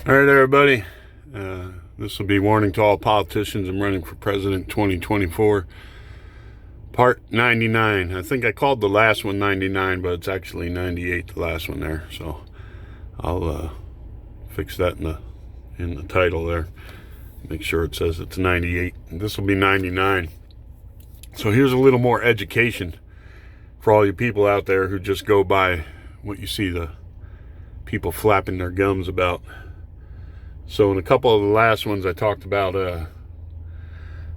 All right, everybody. This will be warning to all politicians. I'm running for president 2024. Part 99. I think I called the last one 99, but it's actually 98, the last one there. So I'll fix that in the title there. Make sure it says it's 98. This will be 99. So here's a little more education for all you people out there who just go by what you see the people flapping their gums about. So in a couple of the last ones, I talked about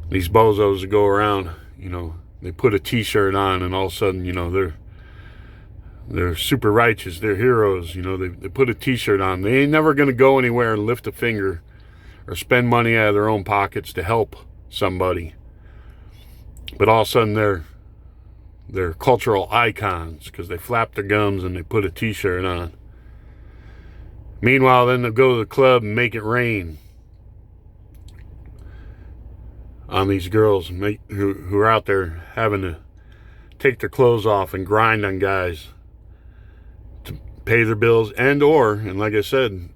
these bozos that go around, they put a t-shirt on and all of a sudden, they're super righteous, they're heroes, they put a t-shirt on. They ain't never going to go anywhere and lift a finger or spend money out of their own pockets to help somebody. But all of a sudden they're cultural icons because they flap their gums and they put a t-shirt on. Meanwhile, then they'll go to the club and make it rain on these girls who are out there having to take their clothes off and grind on guys to pay their bills and like I said,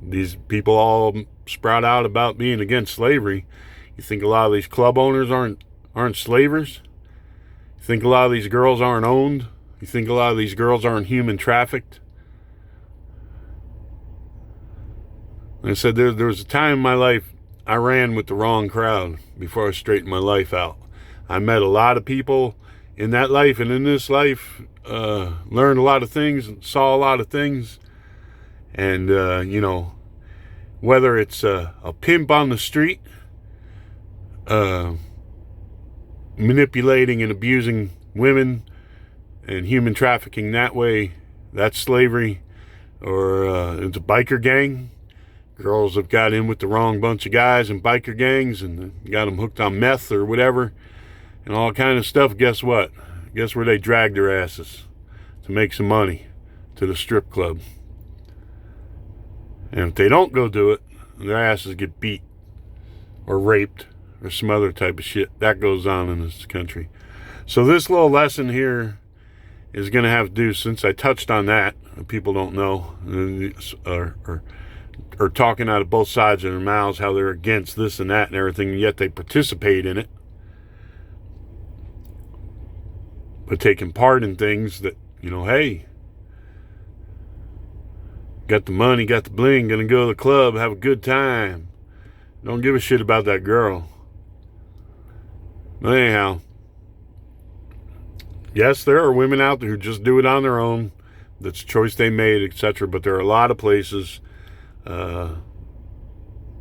these people all sprout out about being against slavery. You think a lot of these club owners aren't slavers? You think a lot of these girls aren't owned? You think a lot of these girls aren't human trafficked? Like I said, there was a time in my life I ran with the wrong crowd before I straightened my life out. I met a lot of people in that life and in this life, learned a lot of things, saw a lot of things. And, whether it's a pimp on the street, manipulating and abusing women and human trafficking that way, that's slavery. Or it's a biker gang. Girls have got in with the wrong bunch of guys in biker gangs and got them hooked on meth or whatever and all kind of stuff. Guess what? Guess where they drag their asses to make some money? To the strip club. And if they don't go do it, their asses get beat or raped or some other type of shit. That goes on in this country. So this little lesson here is going to have to do, since I touched on that, people don't know, or talking out of both sides of their mouths how they're against this and that and everything, and yet they participate in it. But taking part in things that, hey, got the money, got the bling, gonna go to the club, have a good time. Don't give a shit about that girl. But anyhow, yes, there are women out there who just do it on their own. That's a choice they made, etc. But there are a lot of places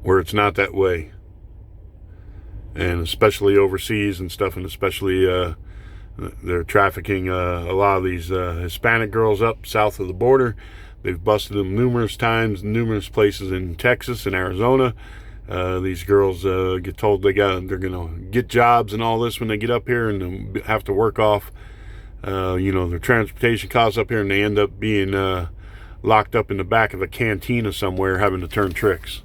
where it's not that way, and especially overseas and stuff, and especially they're trafficking a lot of these Hispanic girls up south of the border. They've busted them numerous times, numerous places in Texas and Arizona. These girls get told they're gonna get jobs and all this when they get up here, and they have to work off their transportation costs up here, and they end up being locked up in the back of a cantina somewhere having to turn tricks.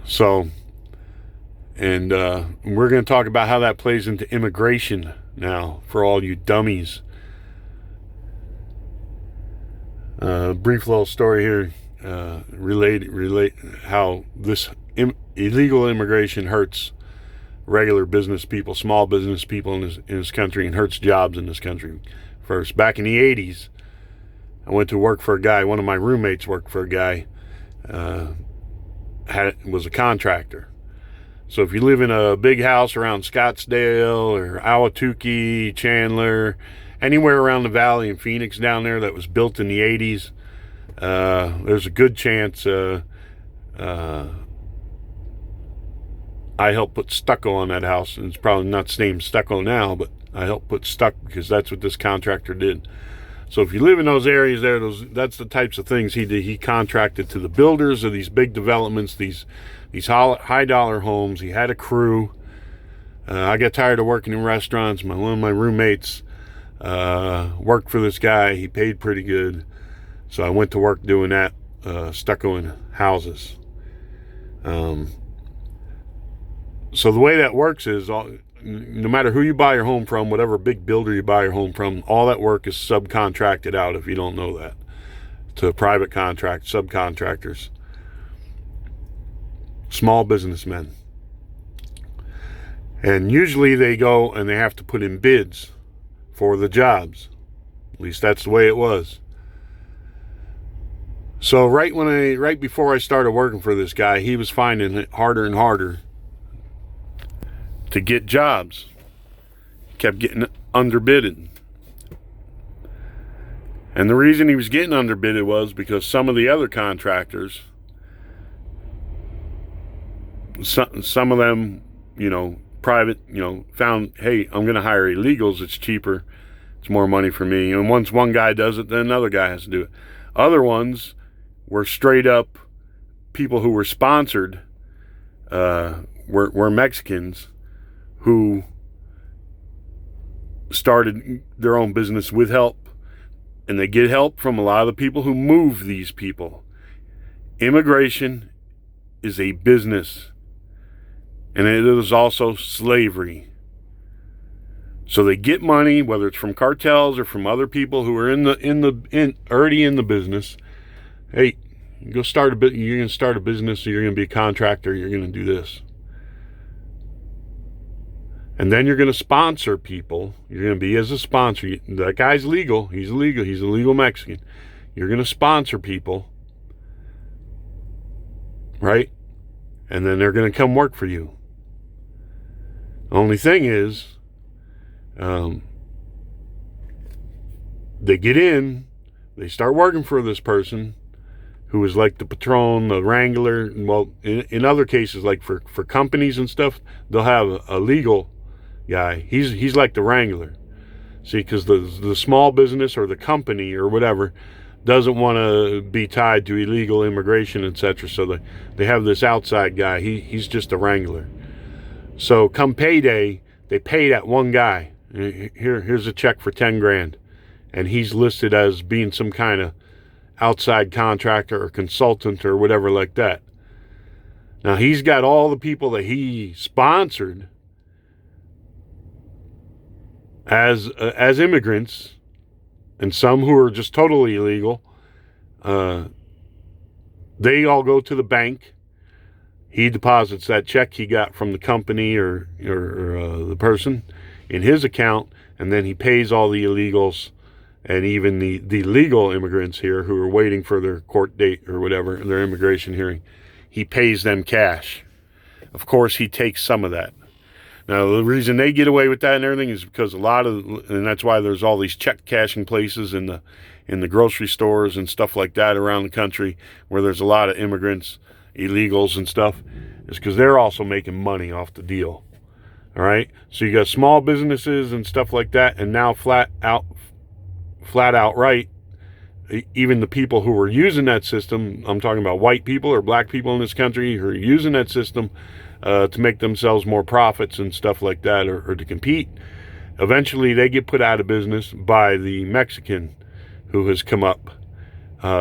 So, and we're going to talk about how that plays into immigration now for all you dummies. Brief little story here, relate how this illegal immigration hurts regular business people, small business people in this country, and hurts jobs in this country. First, back in the 80s, I went to work for a guy. One of my roommates worked for a guy, was a contractor. So if you live in a big house around Scottsdale or Ahwatukee, Chandler, anywhere around the valley in Phoenix down there that was built in the 80s, there's a good chance I helped put stucco on that house. And it's probably not named stucco now, but I helped put stucco because that's what this contractor did. So if you live in those areas there, that's the types of things he did. He contracted to the builders of these big developments, these high dollar homes. He had a crew. I got tired of working in restaurants. One of my roommates worked for this guy. He paid pretty good. So I went to work doing that, stuccoing houses. So the way that works is, no matter who you buy your home from, whatever big builder you buy your home from, all that work is subcontracted out, if you don't know that, to private subcontractors, small businessmen. And usually they go and they have to put in bids for the jobs. At least that's the way it was. So right before I started working for this guy, he was finding it harder and harder to get jobs. He kept getting underbidded. And the reason he was getting underbidded was because some of the other contractors, some of them, private, found, hey, I'm going to hire illegals. It's cheaper. It's more money for me. And once one guy does it, then another guy has to do it. Other ones were straight up people who were sponsored, were Mexicans who started their own business with help. And they get help from a lot of the people who move these people. Immigration is a business. And it is also slavery. So they get money, whether it's from cartels or from other people who are already in the business. Hey, you're going to start a business, you're going to be a contractor, you're going to do this. And then you're going to sponsor people. You're going to be as a sponsor. That guy's legal. He's illegal. He's a legal Mexican. You're going to sponsor people. Right? And then they're going to come work for you. Only thing is, they get in, they start working for this person who is like the patron, the wrangler. Well, in other cases, like for companies and stuff, they'll have a legal guy. He's like the wrangler. See, because the small business or the company or whatever doesn't want to be tied to illegal immigration, etc. So they have this outside guy. He's just a wrangler. So come payday, they pay that one guy. Here's a check for 10 grand. And he's listed as being some kind of outside contractor or consultant or whatever like that. Now he's got all the people that he sponsored as immigrants, and some who are just totally illegal. They all go to the bank. He deposits that check he got from the company or the person in his account, and then he pays all the illegals and even the legal immigrants here who are waiting for their court date or whatever, their immigration hearing. He pays them cash. Of course, he takes some of that. Now, the reason they get away with that and everything is because and that's why there's all these check cashing places in the grocery stores and stuff like that around the country where there's a lot of immigrants, illegals and stuff, is because they're also making money off the deal. All right? So you got small businesses and stuff like that, and now flat out right, even the people who were using that system, I'm talking about white people or black people in this country who are using that system to make themselves more profits and stuff like that, or to compete, eventually they get put out of business by the Mexican who has come up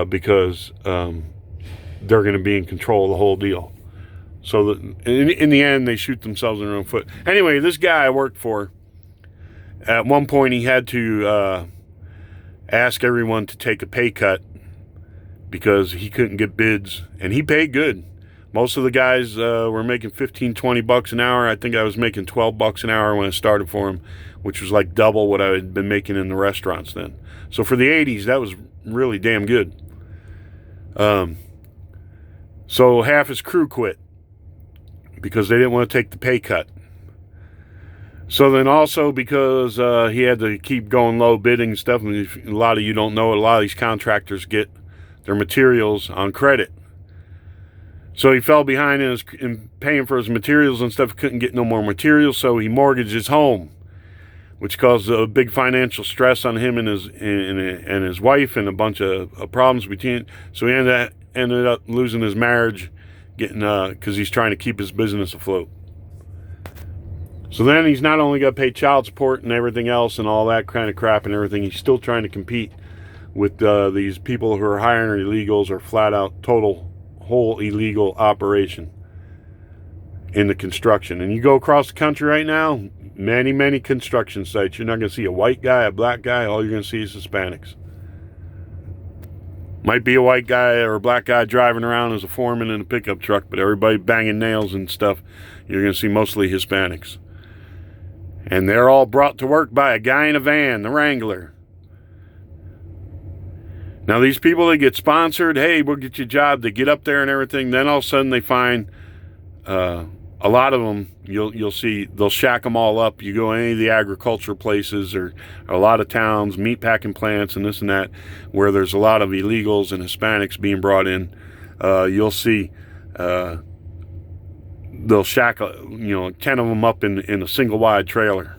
because they're going to be in control of the whole deal. So in the end, they shoot themselves in their own foot. Anyway, this guy I worked for, at one point he had to ask everyone to take a pay cut because he couldn't get bids, and he paid good. Most of the guys were making $15-20 an hour. I think I was making $12 an hour when I started for him, which was like double what I had been making in the restaurants then. So for the 80s, that was really damn good. So half his crew quit because they didn't want to take the pay cut. So then also because he had to keep going low bidding stuff, and a lot of you don't know, a lot of these contractors get their materials on credit. So he fell behind in paying for his materials and stuff, couldn't get no more materials, so he mortgaged his home, which caused a big financial stress on him and his wife, and a bunch of problems between. So he ended up losing his marriage, because he's trying to keep his business afloat. So then he's not only got to pay child support and everything else and all that kind of crap and everything, he's still trying to compete with these people who are hiring illegals or flat out whole illegal operation in the construction. And you go across the country right now, many, many construction sites, you're not going to see a white guy, a black guy. All you're going to see is Hispanics. Might be a white guy or a black guy driving around as a foreman in a pickup truck, but everybody banging nails and stuff, you're going to see mostly Hispanics. And they're all brought to work by a guy in a van, the Wrangler. Now, these people, they get sponsored. Hey, we'll get you a job. They get up there and everything. Then all of a sudden they find a lot of them, you'll see, they'll shack them all up. You go any of the agricultural places or a lot of towns, meat packing plants and this and that, where there's a lot of illegals and Hispanics being brought in. You'll see they'll shack 10 of them up in a single wide trailer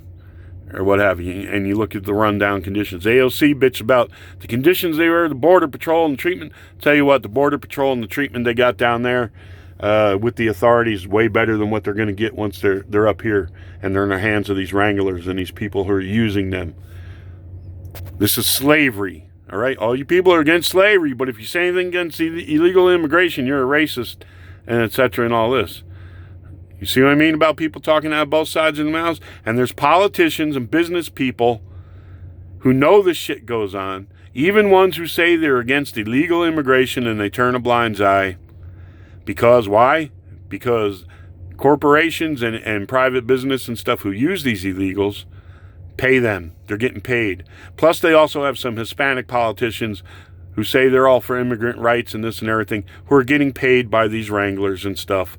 or what have you, and you look at the rundown conditions. AOC bitch about the conditions they were, the Border Patrol and the treatment. Tell you what, the Border Patrol and the treatment they got down there with the authorities way better than what they're going to get once they're up here and they're in the hands of these wranglers and these people who are using them. This is slavery, all right? All you people are against slavery, but if you say anything against illegal immigration, you're a racist, and etc. and all this. You see what I mean about people talking out of both sides of their mouths? And there's politicians and business people who know this shit goes on, even ones who say they're against illegal immigration and they turn a blind eye. Because why? Because corporations and private business and stuff who use these illegals pay them. They're getting paid. Plus, they also have some Hispanic politicians who say they're all for immigrant rights and this and everything, who are getting paid by these wranglers and stuff.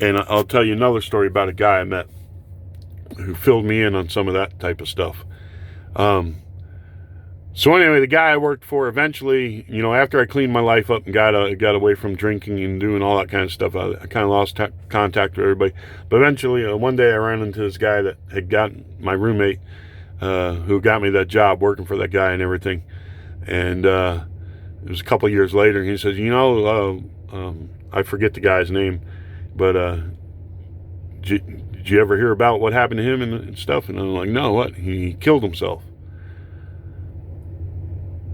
And I'll tell you another story about a guy I met who filled me in on some of that type of stuff. So anyway, the guy I worked for eventually, after I cleaned my life up and got away from drinking and doing all that kind of stuff, I kind of lost contact with everybody. But eventually, one day I ran into this guy that had gotten my roommate, who got me that job working for that guy and everything. And it was a couple years later, and he says, I forget the guy's name, but did you ever hear about what happened to him and stuff? And I'm like, no, what? He killed himself.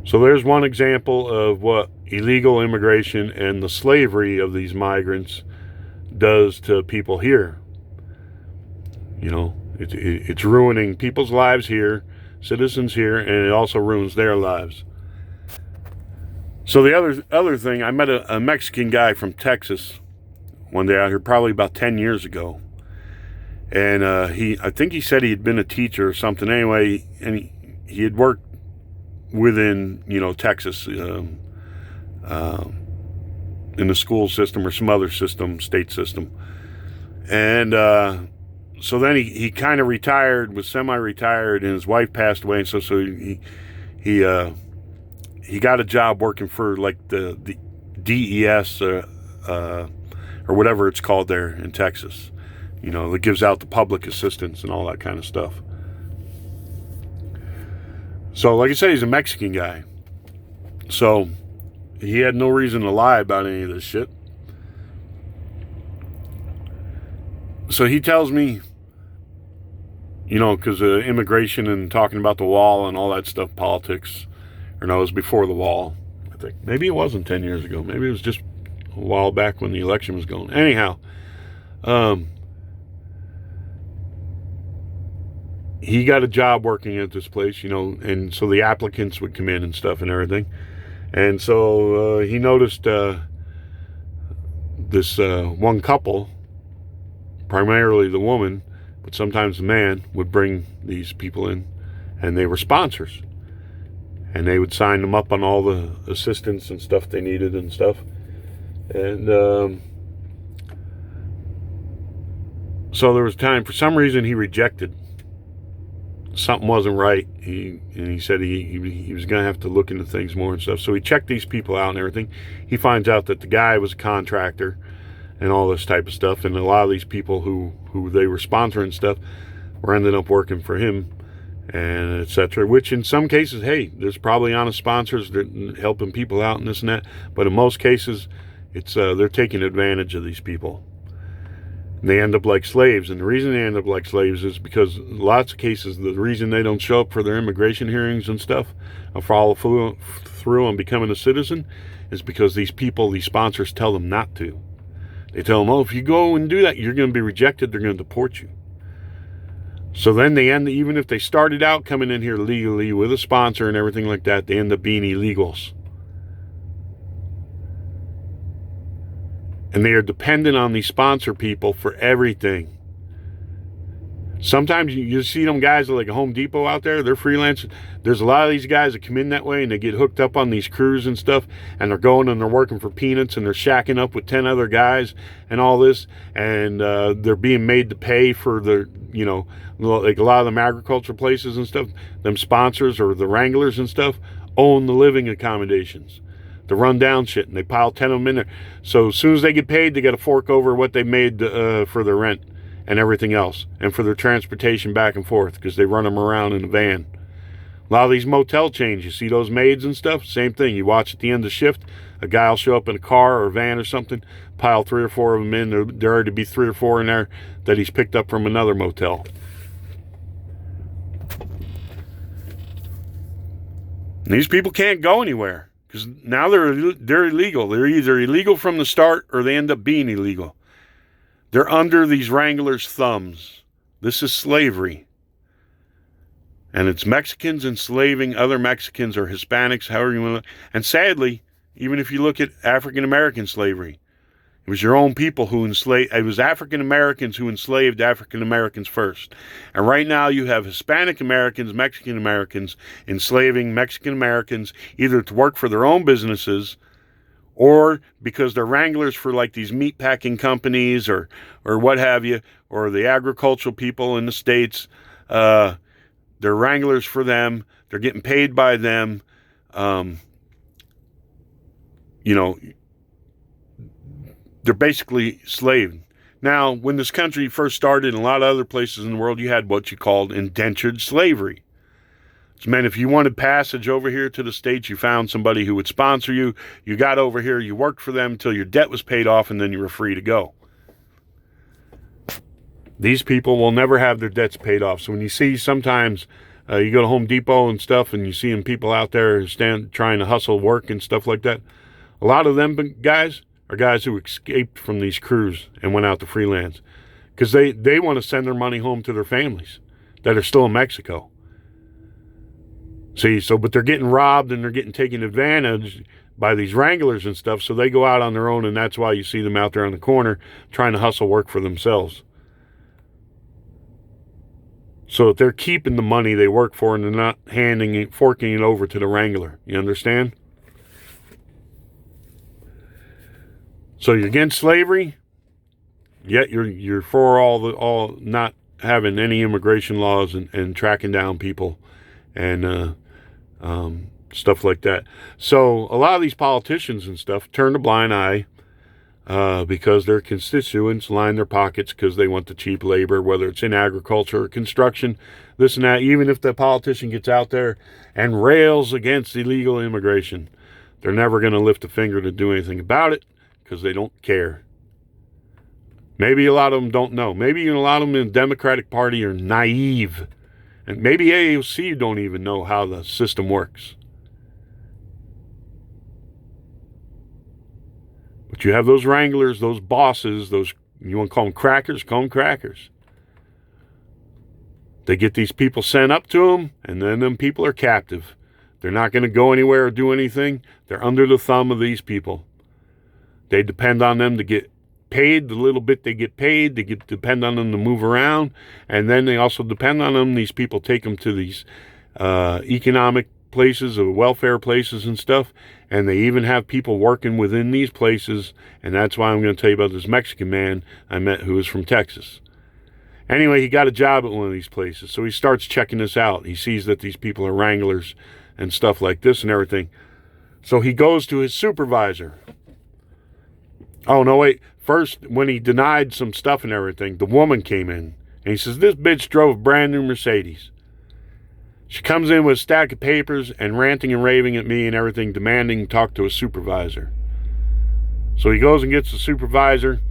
So there's one example of what illegal immigration and the slavery of these migrants does to people here. It's ruining people's lives here, citizens here, and it also ruins their lives. So the other thing, I met a Mexican guy from Texas one day out here, probably about 10 years ago. And I think he said he had been a teacher or something anyway, and he had worked within, Texas, in the school system or some other system, state system. And so then he kind of retired, was semi-retired, and his wife passed away. And so he got a job working for like the DES or whatever it's called there in Texas, that gives out the public assistance and all that kind of stuff. So, like I said, he's a Mexican guy. So, he had no reason to lie about any of this shit. So, he tells me, because of immigration and talking about the wall and all that stuff, politics. Or no, it was before the wall, I think. Maybe it wasn't 10 years ago. Maybe it was just a while back when the election was going. Anyhow, he got a job working at this place, and so the applicants would come in and stuff and everything. And so he noticed this one couple, primarily the woman, but sometimes the man, would bring these people in, and they were sponsors. And they would sign them up on all the assistance and stuff they needed and stuff. And so there was time, for some reason he rejected. Something wasn't right. He said he was going to have to look into things more and stuff. So he checked these people out and everything. He finds out that the guy was a contractor and all this type of stuff. And a lot of these people who they were sponsoring stuff were ending up working for him and etc. Which in some cases, hey, there's probably honest sponsors that helping people out and this and that. But in most cases, it's they're taking advantage of these people. And they end up like slaves. And the reason they end up like slaves is because lots of cases, the reason they don't show up for their immigration hearings and stuff, or follow through on becoming a citizen, is because these people, these sponsors, tell them not to. They tell them, if you go and do that, you're going to be rejected. They're going to deport you. So then they end, even if they started out coming in here legally with a sponsor and everything like that, they end up being illegals. And they are dependent on these sponsor people for everything. Sometimes you see them guys like a Home Depot out there, they're freelancing. There's a lot of these guys that come in that way and they get hooked up on these crews and stuff, and they're going and they're working for peanuts and they're shacking up with 10 other guys and all this, and they're being made to pay for the, you know, like a lot of them agriculture places and stuff, them sponsors or the wranglers and stuff own the living accommodations, the rundown shit, and they pile 10 of them in there. So as soon as they get paid, they got to fork over what they made for their rent and everything else, and for their transportation back and forth, because they run them around in a van. A lot of these motel chains, you see those maids and stuff, same thing. You watch at the end of shift, a guy will show up in a car or a van or something, pile 3 or 4 of them in. There are to be 3 or 4 in there that he's picked up from another motel. And these people can't go anywhere, because now they're illegal. They're either illegal from the start or they end up being illegal. They're under these wranglers' thumbs. This is slavery. And it's Mexicans enslaving other Mexicans or Hispanics, however you want to. And sadly, even if you look at African American slavery, it was your own people who enslaved. It was African Americans who enslaved African Americans first. And right now you have Hispanic Americans, Mexican Americans enslaving Mexican Americans either to work for their own businesses, or because they're wranglers for like these meat packing companies or what have you, or the agricultural people in the States. They're wranglers for them. They're getting paid by them. You know, they're basically slaves. Now, when this country first started, in a lot of other places in the world, you had what you called indentured slavery. Which meant if you wanted passage over here to the States, you found somebody who would sponsor you. You got over here, you worked for them until your debt was paid off, and then you were free to go. These people will never have their debts paid off. So when you see sometimes you go to Home Depot and stuff, and you see them people out there trying to hustle work and stuff like that, a lot of them guys are guys who escaped from these crews and went out to freelance because they want to send their money home to their families that are still in Mexico. See, but they're getting robbed and they're getting taken advantage by these wranglers and stuff, so they go out on their own, and that's why you see them out there on the corner trying to hustle work for themselves. So that they're keeping the money they work for and they're not forking it over to the wrangler. You understand? So you're against slavery, yet you're for all not having any immigration laws and tracking down people and stuff like that. So a lot of these politicians and stuff turn a blind eye because their constituents line their pockets because they want the cheap labor, whether it's in agriculture or construction, this and that. Even if the politician gets out there and rails against illegal immigration, they're never going to lift a finger to do anything about it because they don't care. Maybe a lot of them don't know. Maybe even a lot of them in the Democratic Party are naive. And maybe AOC don't even know how the system works. But you have those wranglers, those bosses, those, you want to call them crackers? Call them crackers. They get these people sent up to them, and then them people are captive. They're not going to go anywhere or do anything. They're under the thumb of these people. They depend on them to get paid the little bit they get paid. They depend on them to move around. And then they also depend on them. These people take them to these economic places or welfare places and stuff. And they even have people working within these places. And that's why I'm going to tell you about this Mexican man I met who was from Texas. Anyway, he got a job at one of these places. So he starts checking this out. He sees that these people are wranglers and stuff like this and everything. So he goes to his supervisor. Oh, no, wait. First, when he denied some stuff and everything, the woman came in. And he says, this bitch drove a brand new Mercedes. She comes in with a stack of papers and ranting and raving at me and everything, demanding to talk to a supervisor. So he goes and gets the supervisor.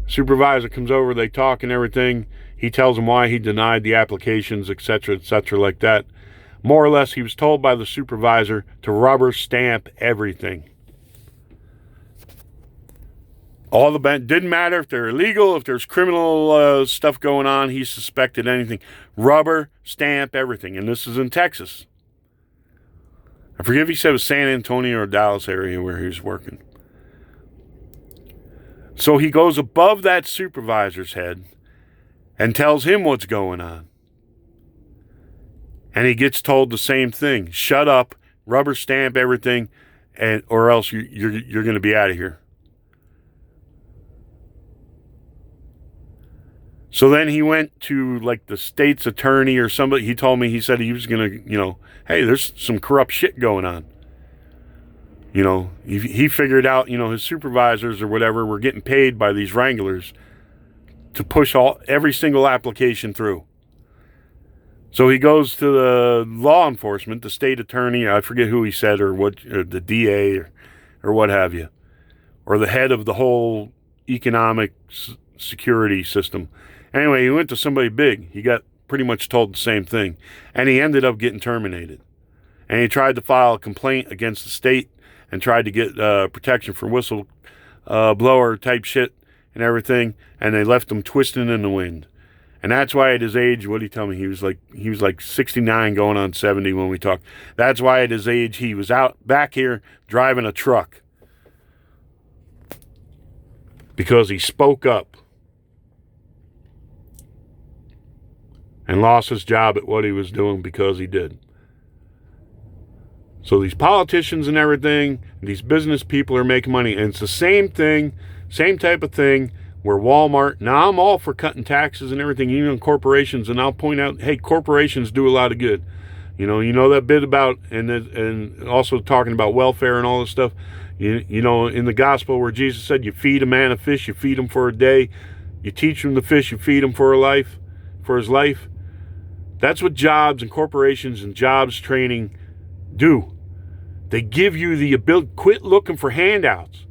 Supervisor comes over, they talk and everything. He tells him why he denied the applications, etc., like that. More or less, he was told by the supervisor to rubber stamp everything. All the didn't matter if they're illegal, if there's criminal stuff going on. He suspected anything. Rubber stamp everything. And this is in Texas. I forget if he said it was San Antonio or Dallas area where he was working. So he goes above that supervisor's head and tells him what's going on. And he gets told the same thing. Shut up, rubber stamp everything, or else you're going to be out of here. So then he went to like the state's attorney or somebody. He told me, he said he was going to, hey, there's some corrupt shit going on. He figured out, his supervisors or whatever were getting paid by these wranglers to push every single application through. So he goes to the law enforcement, the state attorney, I forget who he said, or the DA or what have you, or the head of the whole economic security system. Anyway, he went to somebody big. He got pretty much told the same thing, and he ended up getting terminated. And he tried to file a complaint against the state and tried to get protection for whistleblower type shit and everything, and they left him twisting in the wind. And that's why at his age, what did he tell me? He was like 69 going on 70 when we talked. That's why at his age he was out back here driving a truck. Because he spoke up. And lost his job at what he was doing because he did. So these politicians and everything, these business people are making money. And it's the same thing, same type of thing where Walmart, now I'm all for cutting taxes and everything, even corporations. And I'll point out, hey, corporations do a lot of good. You know that bit about, and also talking about welfare and all this stuff. You know, in the gospel where Jesus said, you feed a man a fish, you feed him for a day. You teach him to fish, you feed him for his life. That's what jobs and corporations and jobs training do. They give you the ability. Quit looking for handouts.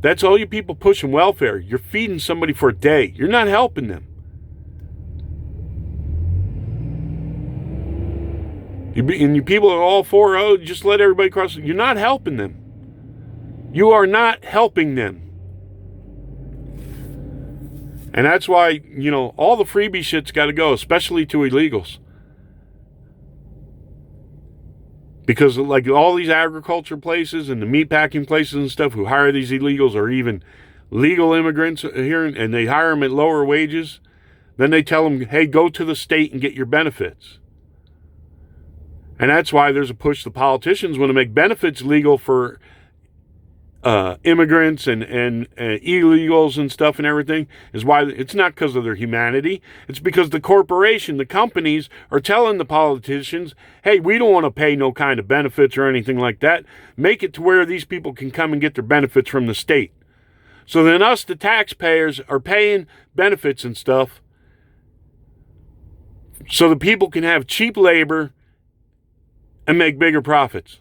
That's all you people pushing welfare. You're feeding somebody for a day. You're not helping them. And you people are all for, just let everybody cross. You're not helping them. You are not helping them. And that's why, all the freebie shit's got to go, especially to illegals. Because like all these agriculture places and the meatpacking places and stuff who hire these illegals or even legal immigrants here, and they hire them at lower wages, then they tell them, hey, go to the state and get your benefits. And that's why there's a push. The politicians want to make benefits legal for immigrants and illegals and stuff and everything. Is why it's not because of their humanity. It's because the corporation, the companies are telling the politicians, hey, we don't want to pay no kind of benefits or anything like that. Make it to where these people can come and get their benefits from the state. So then us, the taxpayers, are paying benefits and stuff so the people can have cheap labor and make bigger profits.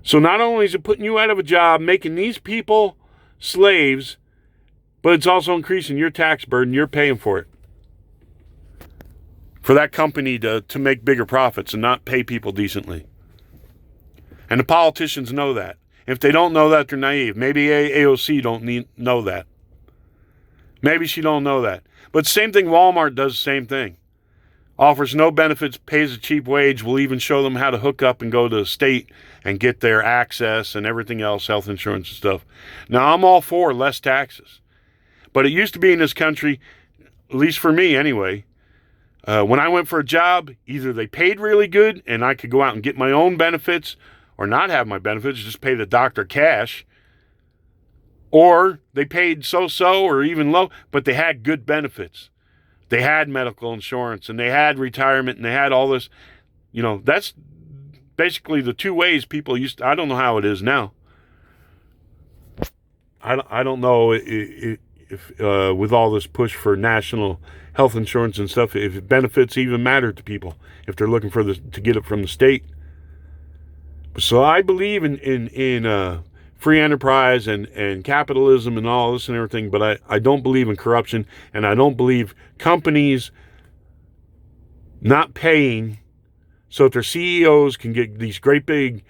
So not only is it putting you out of a job, making these people slaves, but it's also increasing your tax burden. You're paying for it. For that company to make bigger profits and not pay people decently. And the politicians know that. If they don't know that, they're naive. Maybe AOC don't know that. Maybe she don't know that. But same thing, Walmart does the same thing. Offers no benefits, pays a cheap wage, will even show them how to hook up and go to the state and get their access and everything else, health insurance and stuff. Now, I'm all for less taxes. But it used to be in this country, at least for me anyway, when I went for a job, either they paid really good and I could go out and get my own benefits or not have my benefits, just pay the doctor cash, or they paid so-so or even low, but they had good benefits. They had medical insurance and they had retirement and they had all this. That's basically the two ways people used to. I don't know how it is now. I don't know if with all this push for national health insurance and stuff, if benefits even matter to people, if they're looking to get it from the state. So I believe in free enterprise and capitalism and all this and everything, but I don't believe in corruption, and I don't believe companies not paying so that their CEOs can get these great big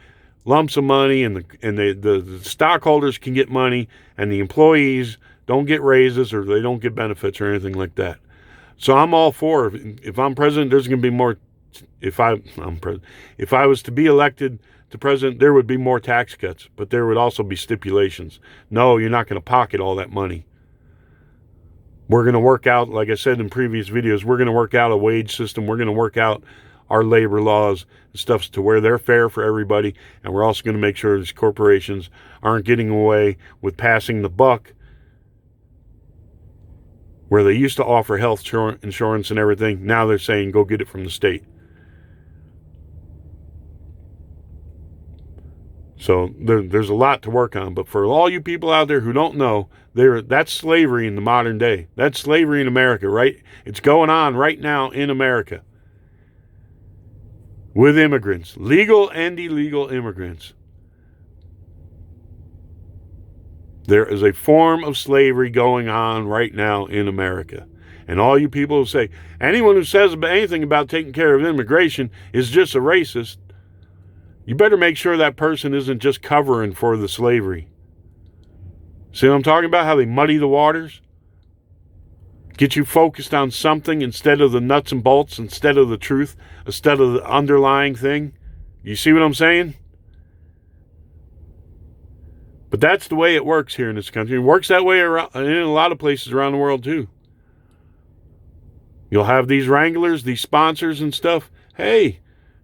lumps of money, and the stockholders can get money, and the employees don't get raises or they don't get benefits or anything like that. So I'm all for, if I'm president, there's going to be more. If I was to be elected to president, there would be more tax cuts, but there would also be stipulations. No, you're not going to pocket all that money. We're going to work out, like I said in previous videos, we're going to work out a wage system. We're going to work out our labor laws and stuff to where they're fair for everybody. And we're also going to make sure these corporations aren't getting away with passing the buck, where they used to offer health insurance and everything. Now they're saying, go get it from the state. So there's a lot to work on. But for all you people out there who don't know, that's slavery in the modern day. That's slavery in America, right? It's going on right now in America with immigrants, legal and illegal immigrants. There is a form of slavery going on right now in America. And all you people who say, anyone who says anything about taking care of immigration is just a racist, you better make sure that person isn't just covering for the slavery. See what I'm talking about? How they muddy the waters? Get you focused on something instead of the nuts and bolts, instead of the truth, instead of the underlying thing. You see what I'm saying? But that's the way it works here in this country. It works that way in a lot of places around the world too. You'll have these wranglers, these sponsors and stuff. Hey,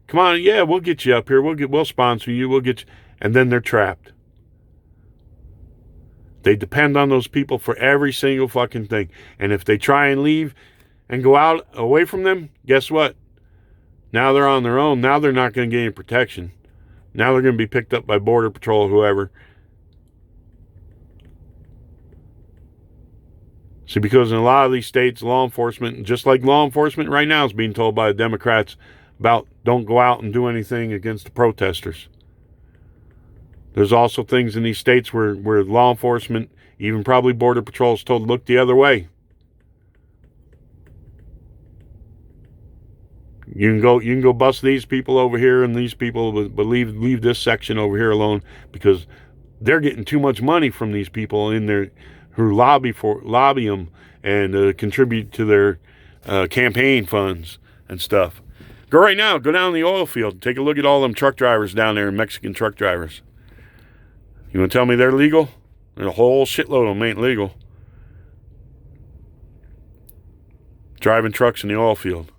come on, yeah, we'll get you up here. We'll sponsor you. We'll get you. And then they're trapped. They depend on those people for every single fucking thing. And if they try and leave and go out away from them, guess what? Now they're on their own. Now they're not going to get any protection. Now they're going to be picked up by Border Patrol or whoever. See, because in a lot of these states, law enforcement, just like law enforcement right now is being told by the Democrats about don't go out and do anything against the protesters. There's also things in these states where law enforcement, even probably Border Patrol, is told to look the other way. You can go bust these people over here and these people, but leave this section over here alone, because they're getting too much money from these people in there who lobby them and contribute to their campaign funds and stuff. Go down the oil field, take a look at all them truck drivers down there, Mexican truck drivers. You want to tell me they're legal? There's a whole shitload of them ain't legal. Driving trucks in the oil field.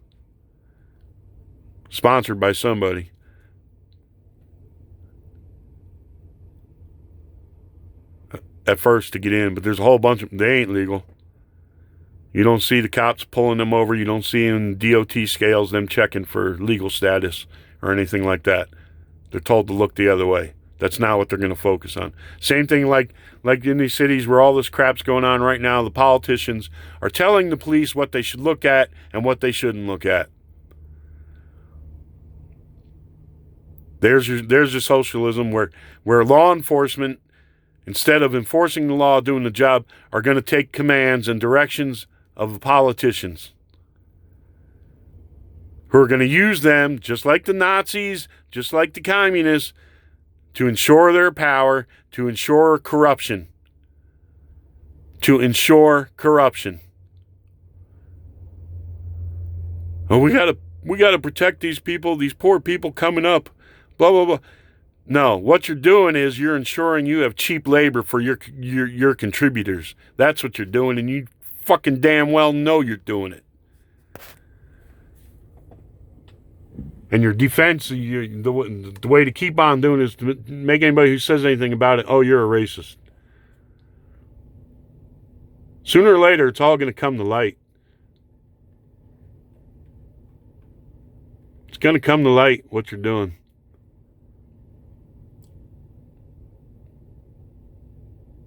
Sponsored by somebody. At first to get in, but there's a whole bunch of them. They ain't legal. You don't see the cops pulling them over. You don't see in DOT scales them checking for legal status or anything like that. They're told to look the other way. That's not what they're going to focus on. Same thing like in these cities where all this crap's going on right now, the politicians are telling the police what they should look at and what they shouldn't look at. There's your socialism where law enforcement, instead of enforcing the law, doing the job, are going to take commands and directions of the politicians, who are going to use them, just like the Nazis, just like the communists, to ensure their power, to ensure corruption. Oh, we gotta protect these people, these poor people coming up, blah blah blah. No, what you're doing is you're ensuring you have cheap labor for your contributors. That's what you're doing, and you fucking damn well know you're doing it. And your defense, the way to keep on doing it is to make anybody who says anything about it, oh, you're a racist. Sooner or later, it's all going to come to light. It's going to come to light what you're doing.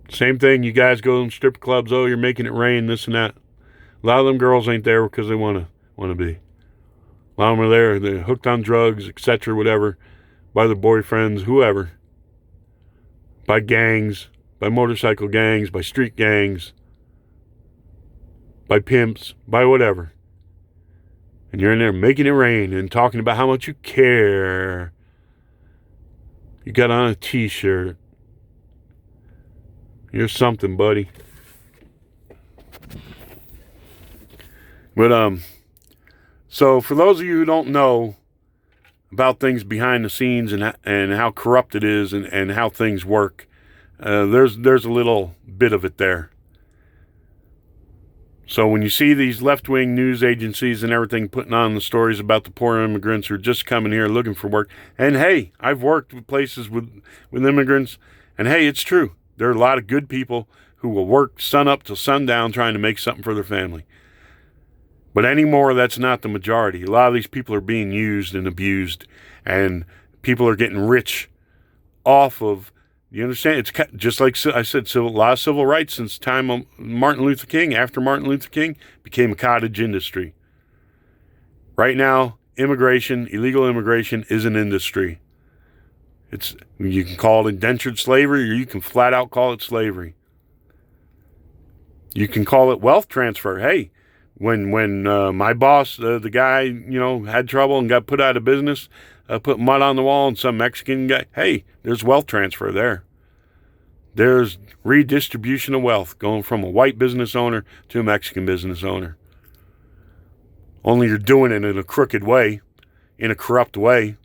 Same thing, you guys go to strip clubs, oh, you're making it rain, this and that. A lot of them girls ain't there because they want to be. A lot of them are there, they're hooked on drugs, etc., whatever, by their boyfriends, whoever. By gangs, by motorcycle gangs, by street gangs, by pimps, by whatever. And you're in there making it rain and talking about how much you care. You got on a t-shirt. You're something, buddy. But, so for those of you who don't know about things behind the scenes and how corrupt it is and how things work, there's a little bit of it there. So when you see these left-wing news agencies and everything putting on the stories about the poor immigrants who are just coming here looking for work, and hey, I've worked with places with immigrants, and hey, it's true. There are a lot of good people who will work sun up till sundown trying to make something for their family. But anymore, that's not the majority. A lot of these people are being used and abused, and people are getting rich off of, you understand? It's just like I said, a lot of civil rights since the time of Martin Luther King, after Martin Luther King, became a cottage industry. Right now, illegal immigration is an industry. You can call it indentured slavery, or you can flat out call it slavery. You can call it wealth transfer. Hey, when my boss, the guy, had trouble and got put out of business, put mud on the wall, and some Mexican guy, hey, there's wealth transfer there. There's redistribution of wealth going from a white business owner to a Mexican business owner. Only you're doing it in a crooked way, in a corrupt way.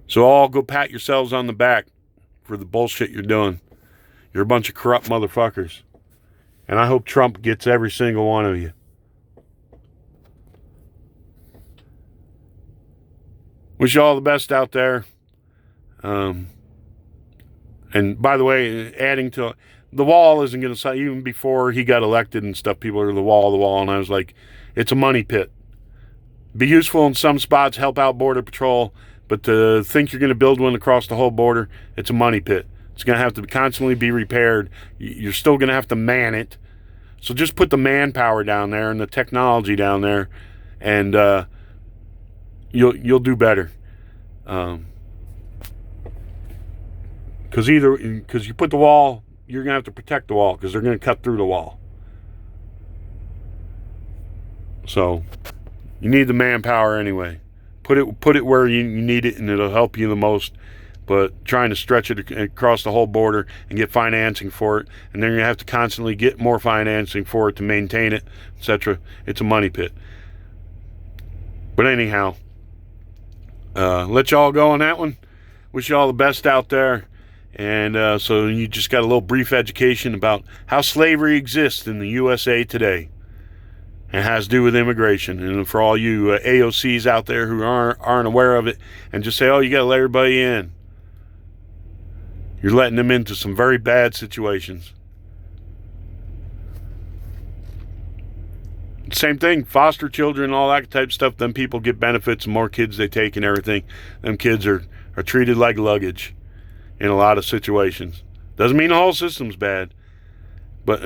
So all go pat yourselves on the back for the bullshit you're doing. You're a bunch of corrupt motherfuckers. And I hope Trump gets every single one of you. Wish you all the best out there. And by the way, adding to the wall isn't going to, even before he got elected and stuff, people are the wall. And I was like, it's a money pit. Be useful in some spots, help out Border Patrol. But to think you're going to build one across the whole border, it's a money pit. It's going to have to constantly be repaired. You're still going to have to man it. So just put the manpower down there and the technology down there, and you'll do better. Because you put the wall, you're going to have to protect the wall because they're going to cut through the wall. So you need the manpower anyway. Put it where you need it, and it'll help you the most. But trying to stretch it across the whole border and get financing for it, and then you have to constantly get more financing for it to maintain it, etc. It's a money pit. But anyhow, let y'all go on that one. Wish you all the best out there. And so you just got a little brief education about how slavery exists in the USA today. It has to do with immigration. And for all you AOCs out there who aren't aware of it and just say, oh, you got to let everybody in, you're letting them into some very bad situations. Same thing, foster children, all that type of stuff. Them people get benefits, the more kids they take and everything. Them kids are treated like luggage in a lot of situations. Doesn't mean the whole system's bad.